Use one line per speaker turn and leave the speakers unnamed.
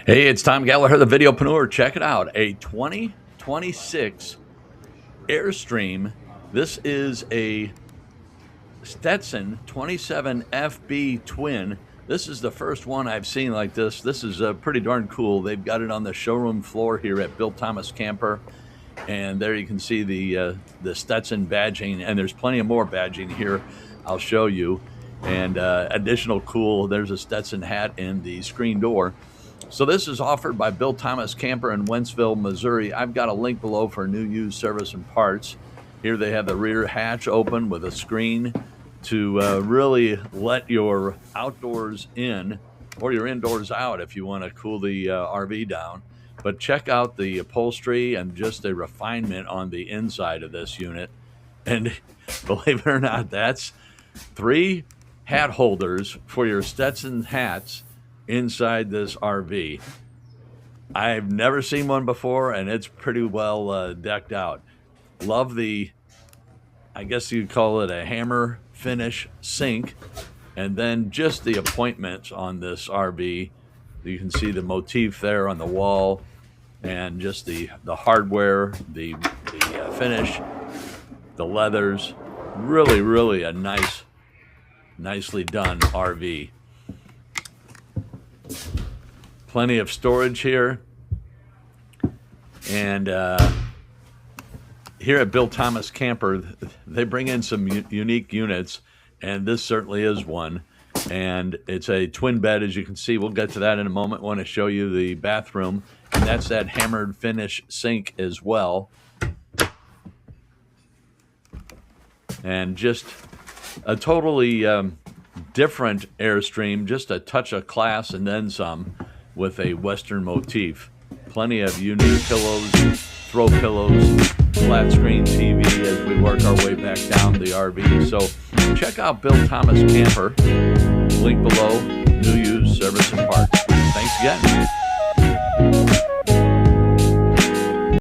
Hey, it's Tom Gallagher, the Videopreneur. Check it out. A 2026 Airstream. This is a Stetson 27FB twin. This is the first one I've seen like this. This is pretty darn cool. They've got it on the showroom floor here at Bill Thomas Camper. And there you can see the Stetson badging, and there's plenty of more badging here. I'll show you. And additional cool, there's a Stetson hat in the screen door. So this is offered by Bill Thomas Camper in Wentzville, Missouri. I've got a link below for new, used, service, and parts. Here they have the rear hatch open with a screen to really let your outdoors in or your indoors out if you want to cool the RV down. But check out the upholstery and just the refinement on the inside of this unit. And believe it or not, that's 3 hat holders for your Stetson hats inside this RV. I've never seen one before, and it's pretty well decked out. Love the, I guess you'd call it a hammer finish sink, and then just the appointments on this RV. You can see the motif there on the wall, and just the hardware, the finish, the leathers. Really a nicely done RV. Plenty of storage here. And here at Bill Thomas Camper, they bring in some unique units, and this certainly is one. And it's a twin bed, as you can see. We'll get to that in a moment. I want to show you the bathroom, and that's that hammered finish sink as well. And just a totally different Airstream, just a touch of class and then some, with a Western motif. Plenty of unique pillows, throw pillows, flat screen TV as we work our way back down the RV. So check out Bill Thomas Camper. Link below, new, used, service, and parts. Thanks again.